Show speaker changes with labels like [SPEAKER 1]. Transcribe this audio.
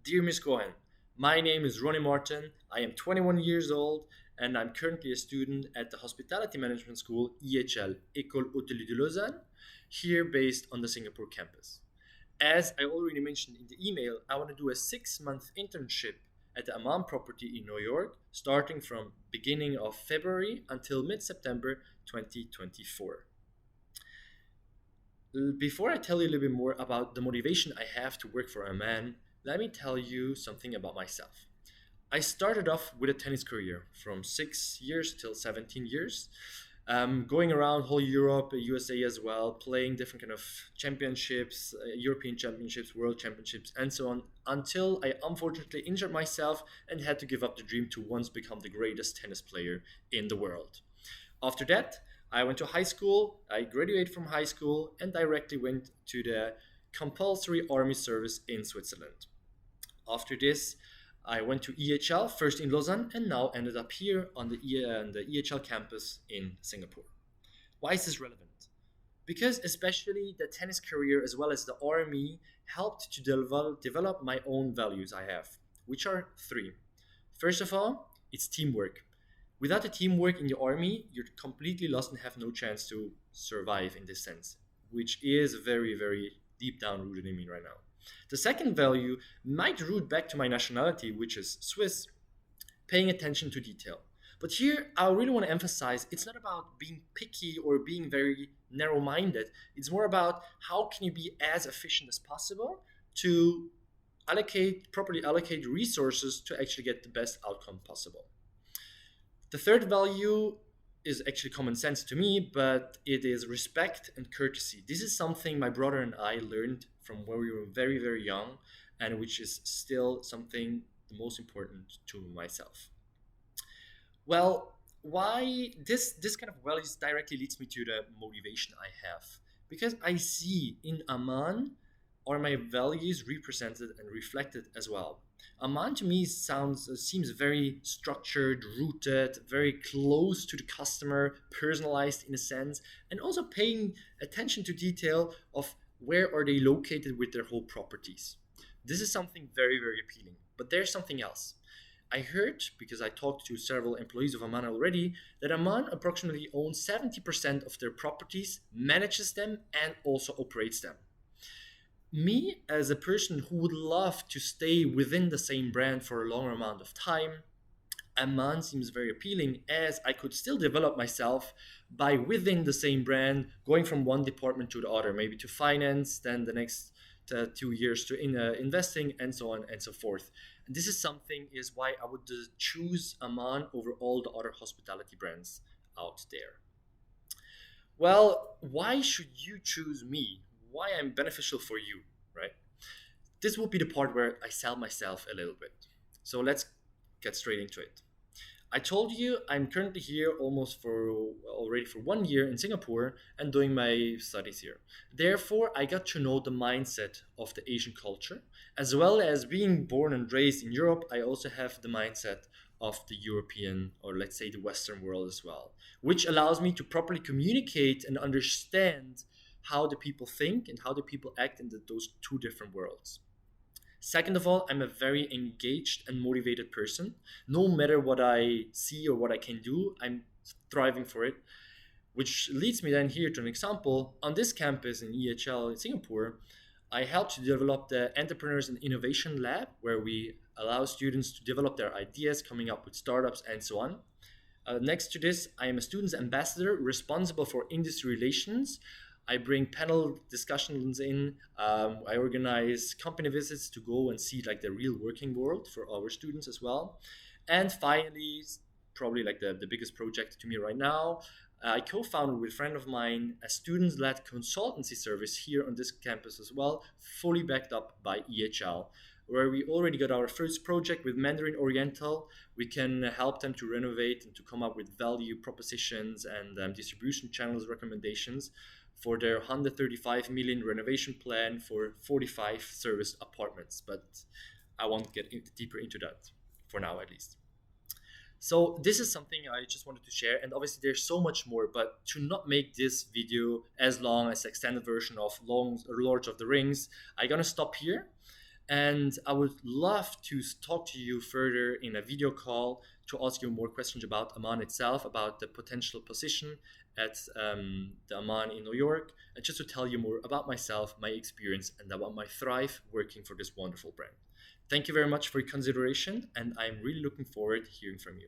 [SPEAKER 1] Dear Miss Cohen, my name is Ronnie Martin. I am 21 years old and I'm currently a student at the Hospitality Management School, EHL, École Hôtellerie de Lausanne, here based on the Singapore campus. As I already mentioned in the email, I want to do a 6-month internship at the Amman property in New York, starting from beginning of February until mid-September 2024. Before I tell you a little bit more about the motivation I have to work for Amman, let me tell you something about myself. I started off with a tennis career from 6 years till 17 years, going around whole Europe, USA as well, playing different kind of championships, European championships, world championships, and so on, until I unfortunately injured myself and had to give up the dream to once become the greatest tennis player in the world. After that, I went to high school, I graduated from high school, and directly went to the compulsory army service in Switzerland. After this, I went to EHL, first in Lausanne, and now ended up here on the EHL campus in Singapore. Why is this relevant? Because especially the tennis career as well as the army helped to develop my own values I have, which are three. First of all, it's teamwork. Without the teamwork in your army, you're completely lost and have no chance to survive in this sense, which is very, very deep down rooted in me right now. The second value might root back to my nationality, which is Swiss, paying attention to detail. But here, I really want to emphasize it's not about being picky or being very narrow minded. It's more about how can you be as efficient as possible to properly allocate resources to actually get the best outcome possible. The third value is actually common sense to me, but it is respect and courtesy. This is something my brother and I learned from when we were very, very young, and which is still something the most important to myself. Well, why this kind of values directly leads me to the motivation I have, because I see in Aman are my values represented and reflected as well. Aman to me seems very structured, rooted, very close to the customer, personalized in a sense, and also paying attention to detail of where are they located with their whole properties. This is something very, very appealing. But there's something else. I heard, because I talked to several employees of Aman already, that Aman approximately owns 70% of their properties, manages them, and also operates them. Me, as a person who would love to stay within the same brand for a longer amount of time, Amman seems very appealing as I could still develop myself by within the same brand, going from one department to the other, maybe to finance, then the next 2 years to investing, and so on and so forth. And this is something is why I would choose Amman over all the other hospitality brands out there. Well, why should you choose me? Why I'm beneficial for you, right? This will be the part where I sell myself a little bit. So let's get straight into it. I told you I'm currently here already for 1 year in Singapore and doing my studies here. Therefore, I got to know the mindset of the Asian culture, as well as being born and raised in Europe. I also have the mindset of the European, or let's say the Western world as well, which allows me to properly communicate and understand how the people think and how the people act in those two different worlds. Second of all, I'm a very engaged and motivated person. No matter what I see or what I can do, I'm thriving for it. Which leads me then here to an example. On this campus in EHL in Singapore, I helped to develop the Entrepreneurs and Innovation Lab, where we allow students to develop their ideas, coming up with startups and so on. Next to this, I am a student's ambassador responsible for industry relations. I bring panel discussions in. I organize company visits to go and see like the real working world for our students as well. And finally, probably like the biggest project to me right now, I co-founded with a friend of mine a student-led consultancy service here on this campus as well, fully backed up by EHL, where we already got our first project with Mandarin Oriental. We can help them to renovate and to come up with value propositions and distribution channels recommendations for their 135 million renovation plan for 45 serviced apartments. But I won't get deeper into that for now, at least. So this is something I just wanted to share, and obviously there's so much more, but to not make this video as long as the extended version of Lords of the Rings, I'm gonna stop here. And I would love to talk to you further in a video call to ask you more questions about Amman itself, about the potential position at the Amman in New York, and just to tell you more about myself, my experience, and about my thrive working for this wonderful brand. Thank you very much for your consideration, and I'm really looking forward to hearing from you.